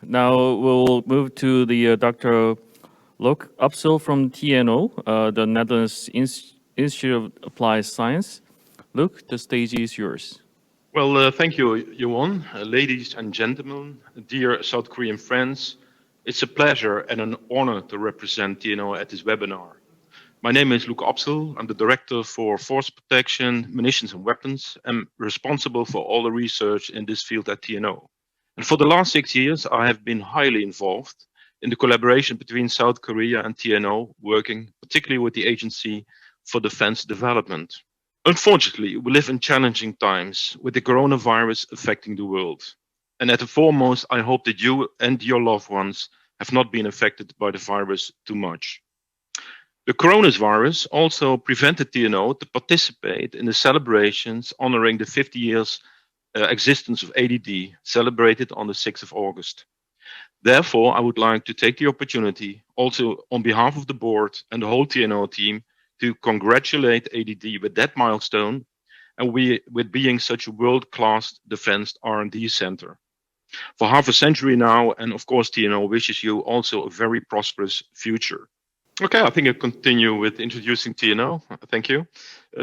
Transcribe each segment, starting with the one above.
Now we'll move to the Dr. Louk Absil from TNO, the Netherlands Institute of Applied Science. Louk, the stage is yours. Well, thank you, Yuan. Ladies and gentlemen, dear South Korean friends, it's a pleasure and an honor to represent TNO at this webinar. My name is Louk Absil. I'm the Director for Force Protection, Munitions and Weapons, and responsible for all the research in this field at TNO. And for the last 6 years, I have been highly involved in the collaboration between South Korea and TNO, working particularly with the Agency for Defense Development. Unfortunately, we live in challenging times with the coronavirus affecting the world. And at the foremost, I hope that you and your loved ones have not been affected by the virus too much. The coronavirus also prevented TNO to participate in the celebrations honoring the 50 years existence of ADD, celebrated on the 6th of August. Therefore, I would like to take the opportunity, also on behalf of the board and the whole TNO team, to congratulate ADD with that milestone and with being such a world-class defense R&D center. For half a century now, and of course TNO wishes you also a very prosperous future. Okay, I think I'll continue with introducing TNO. Thank you.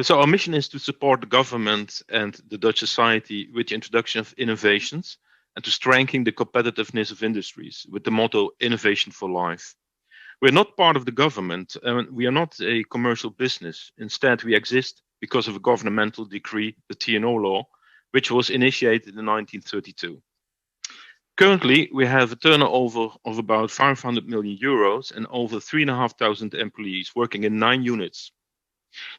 So our mission is to support the government and the Dutch society with the introduction of innovations and to strengthen the competitiveness of industries with the motto Innovation for Life. We're not part of the government, and we are not a commercial business. Instead, we exist because of a governmental decree, the TNO law, which was initiated in 1932. Currently, we have a turnover of about 500 million euros and over 3,500 employees working in 9 units.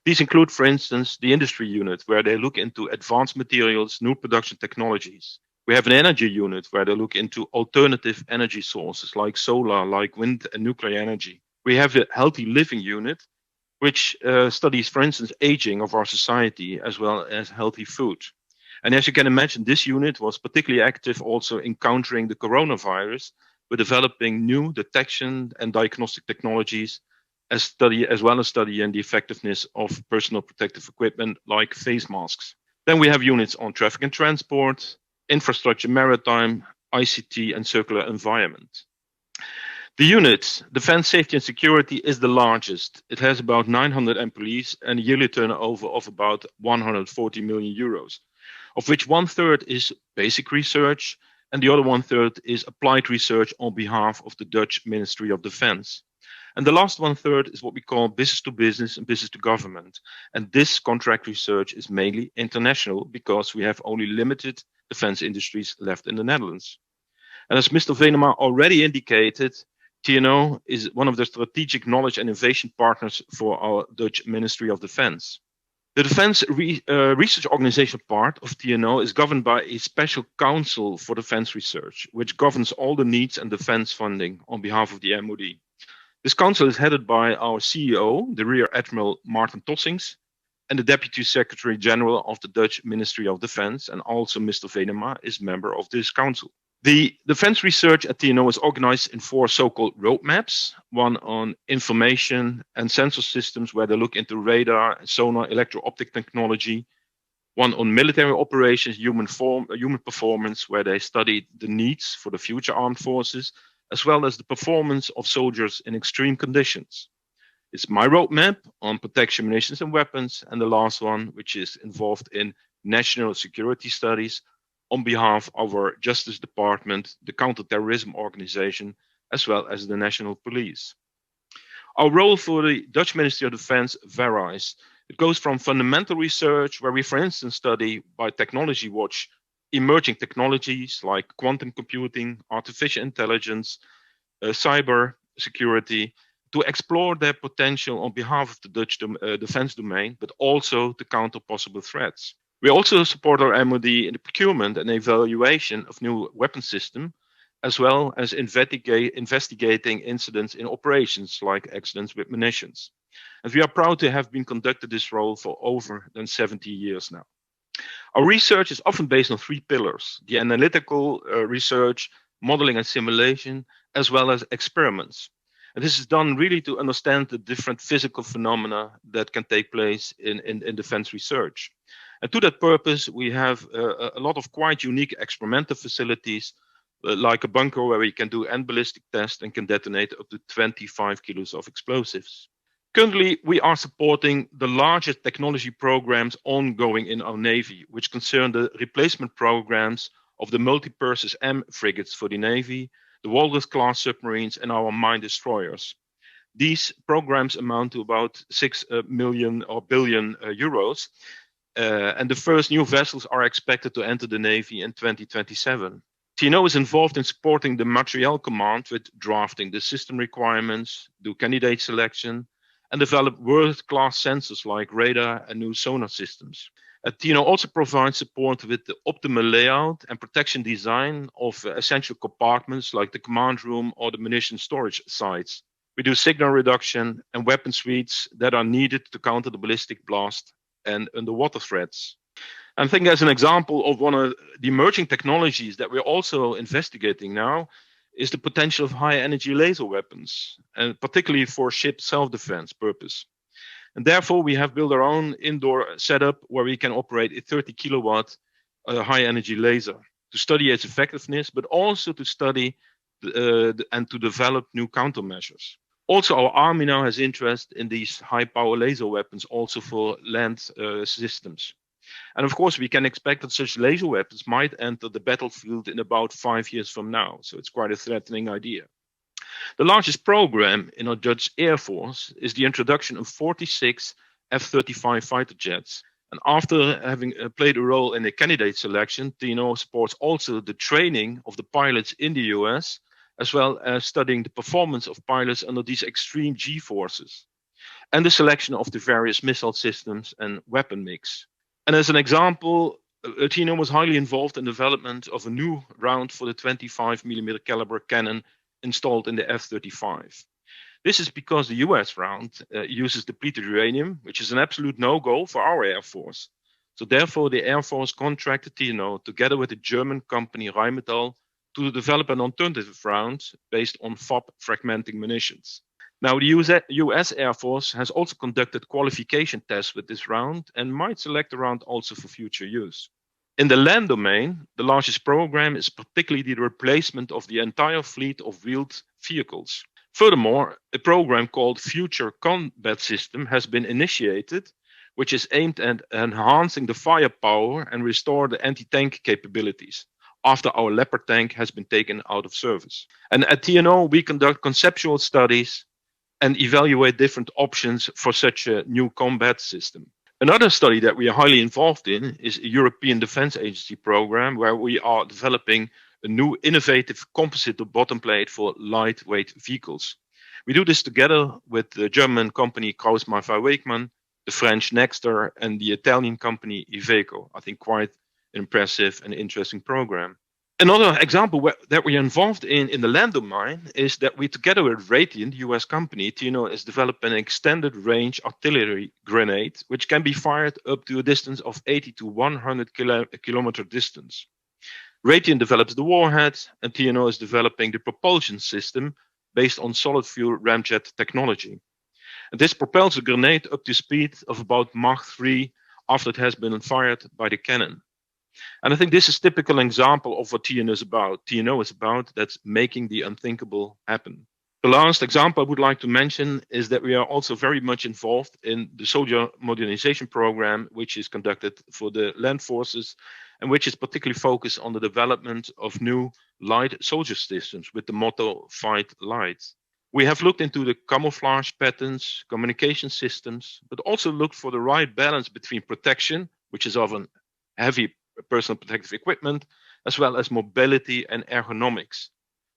These include, for instance, the industry unit, where they look into advanced materials, new production technologies. We have an energy unit where they look into alternative energy sources like solar, like wind and nuclear energy. We have a healthy living unit, which studies, for instance, aging of our society as well as healthy food. And as you can imagine, this unit was particularly active also in countering the coronavirus with developing new detection and diagnostic technologies as well as studying the effectiveness of personal protective equipment like face masks. Then we have units on traffic and transport, infrastructure, maritime, ICT, and circular environment. The unit, Defense, Safety and Security, is the largest. It has about 900 employees and a yearly turnover of about 140 million euros, of which 1/3 is basic research and the other 1/3 is applied research on behalf of the Dutch Ministry of Defense. And the last 1/3 is what we call business to business and business to government. And this contract research is mainly international because we have only limited defense industries left in the Netherlands. And as Mr. Venema already indicated, TNO is one of the strategic knowledge and innovation partners for our Dutch Ministry of Defense. The Defense Research Organization part of TNO is governed by a special council for defense research, which governs all the needs and defense funding on behalf of the MOD. This council is headed by our CEO, the Rear Admiral Maarten Tossings, and the Deputy Secretary General of the Dutch Ministry of Defense, and also Mr. Venema is member of this council. The defense research at TNO is organized in 4 so-called roadmaps, one on information and sensor systems, where they look into radar, sonar, electro-optic technology, one on military operations, human performance, where they study the needs for the future armed forces, as well as the performance of soldiers in extreme conditions. It's my roadmap on protection, munitions and weapons, and the last one, which is involved in national security studies on behalf of our Justice Department, the Counterterrorism Organization, as well as the National Police. Our role for the Dutch Ministry of Defense varies. It goes from fundamental research, where we, for instance, study by Technology Watch emerging technologies like quantum computing, artificial intelligence, cyber security, to explore their potential on behalf of the Dutch defense domain, but also to counter possible threats. We also support our MOD in the procurement and evaluation of new weapon systems, as well as investigating incidents in operations like accidents with munitions. And we are proud to have been conducted this role for over than 70 years now. Our research is often based on 3 pillars: the analytical research, modeling and simulation, as well as experiments. And this is done really to understand the different physical phenomena that can take place in defense research. And to that purpose, we have a lot of quite unique experimental facilities like a bunker where we can do end ballistic tests and can detonate up to 25 kilos of explosives. Currently, we are supporting the largest technology programs ongoing in our Navy, which concern the replacement programs of the multi-purpose M frigates for the Navy, the Walrus-class submarines, and our mine destroyers. These programs amount to about 6 million or billion euros, and the first new vessels are expected to enter the Navy in 2027. TNO is involved in supporting the Materiel Command with drafting the system requirements, do candidate selection, and develop world-class sensors like radar and new sonar systems. TNO also provides support with the optimal layout and protection design of essential compartments like the command room or the munition storage sites. We do signal reduction and weapon suites that are needed to counter the ballistic blast and underwater threats. I think as an example of one of the emerging technologies that we're also investigating now is the potential of high energy laser weapons, and particularly for ship self-defense purpose. And therefore, we have built our own indoor setup where we can operate a 30 kilowatt high energy laser to study its effectiveness, but also to study and to develop new countermeasures. Also, our Army now has interest in these high power laser weapons also for land systems. And of course, we can expect that such laser weapons might enter the battlefield in about 5 years from now. So it's quite a threatening idea. The largest program in our Dutch Air Force is the introduction of 46 F-35 fighter jets. And after having played a role in the candidate selection, TNO supports also the training of the pilots in the US, as well as studying the performance of pilots under these extreme G-forces, and the selection of the various missile systems and weapon mix. And as an example, TNO was highly involved in the development of a new round for the 25mm caliber cannon installed in the F-35. This is because the US round uses depleted uranium, which is an absolute no-go for our Air Force. So therefore, the Air Force contracted TNO together with the German company Rheinmetall to develop an alternative round based on FOB fragmenting munitions. Now, the US Air Force has also conducted qualification tests with this round and might select the round also for future use. In the land domain, the largest program is particularly the replacement of the entire fleet of wheeled vehicles. Furthermore, a program called Future Combat System has been initiated, which is aimed at enhancing the firepower and restore the anti-tank capabilities after our Leopard tank has been taken out of service. And at TNO, we conduct conceptual studies and evaluate different options for such a new combat system. Another study that we are highly involved in is a European Defence Agency program where we are developing a new innovative composite bottom plate for lightweight vehicles. We do this together with the German company Krauss-Maffei-Wegmann, the French Nexter, and the Italian company Iveco. I think quite an impressive and interesting program. Another example that we are involved in the land domain is that we, together with Raytheon, the US company, TNO is developing an extended range artillery grenade, which can be fired up to a distance of 80 to 100 kilometer distance. Raytheon develops the warhead, and TNO is developing the propulsion system based on solid fuel ramjet technology. And this propels a grenade up to speed of about Mach 3 after it has been fired by the cannon. And I think this is a typical example of what TNO is about. TNO is about that's making the unthinkable happen. The last example I would like to mention is that we are also very much involved in the soldier modernization program, which is conducted for the land forces and which is particularly focused on the development of new light soldier systems with the motto "Fight Light." We have looked into the camouflage patterns, communication systems, but also looked for the right balance between protection, which is often heavy personal protective equipment, as well as mobility and ergonomics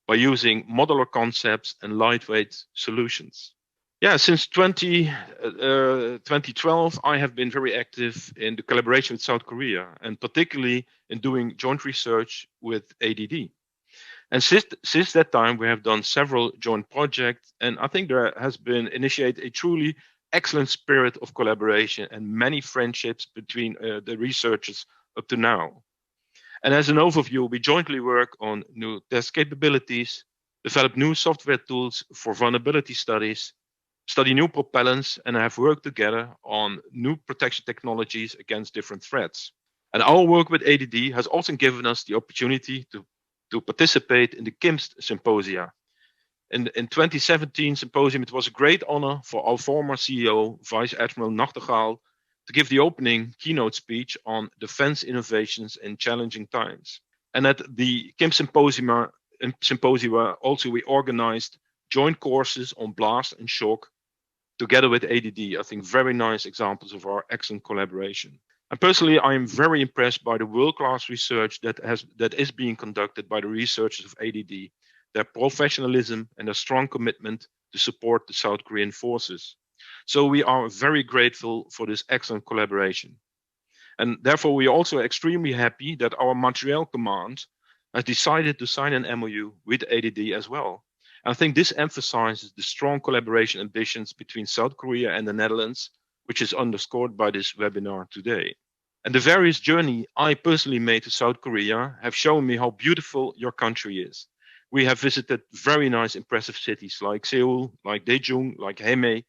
by using modular concepts and lightweight solutions. Yeah, since 2012, I have been very active in the collaboration with South Korea, and particularly in doing joint research with ADD. And since that time, we have done several joint projects, and I think there has been initiated a truly excellent spirit of collaboration and many friendships between the researchers up to now. And as an overview, we jointly work on new test capabilities, develop new software tools for vulnerability studies, study new propellants, and have worked together on new protection technologies against different threats. And our work with ADD has also given us the opportunity to to participate in the KIMST Symposia. In 2017 symposium, it was a great honor for our former CEO, Vice Admiral Nachtegaal, to give the opening keynote speech on defense innovations in challenging times. And at the KIMST Symposia also we organized joint courses on blast and shock together with ADD. I think very nice examples of our excellent collaboration. And personally, I am very impressed by the world-class research that is being conducted by the researchers of ADD, their professionalism and their strong commitment to support the South Korean forces. So we are very grateful for this excellent collaboration. And therefore, we are also extremely happy that our Montreal command has decided to sign an MOU with ADD as well. And I think this emphasizes the strong collaboration ambitions between South Korea and the Netherlands, which is underscored by this webinar today. And the various journey I personally made to South Korea have shown me how beautiful your country is. We have visited very nice, impressive cities like Seoul, like Daejeon, like Haeimei,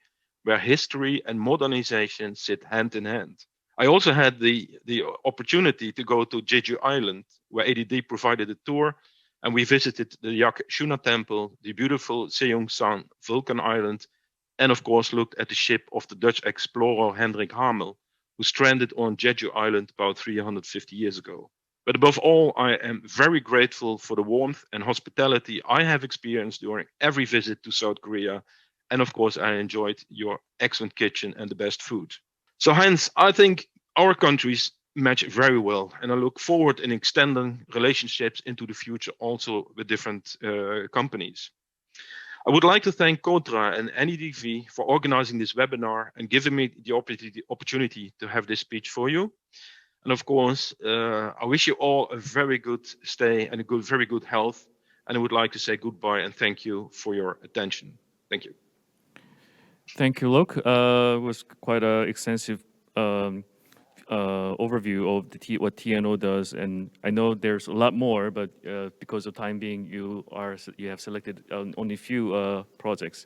where history and modernization sit hand in hand. I also had the opportunity to go to Jeju Island, where ADD provided a tour, and we visited the Yak-Shuna Temple, the beautiful Seongsan Vulcan Island, and of course looked at the ship of the Dutch explorer Hendrik Hamel, who stranded on Jeju Island about 350 years ago. But above all, I am very grateful for the warmth and hospitality I have experienced during every visit to South Korea. And of course, I enjoyed your excellent kitchen and the best food. So hence, I think our countries match very well. And I look forward in extending relationships into the future also with different companies. I would like to thank Contra and NEDV for organizing this webinar and giving me the opportunity to have this speech for you. And of course, I wish you all a very good stay and very good health. And I would like to say goodbye and thank you for your attention. Thank you. Thank you, Louk. It was quite an extensive overview of what TNO does, and I know there's a lot more, but because of time being, you have selected only a few projects.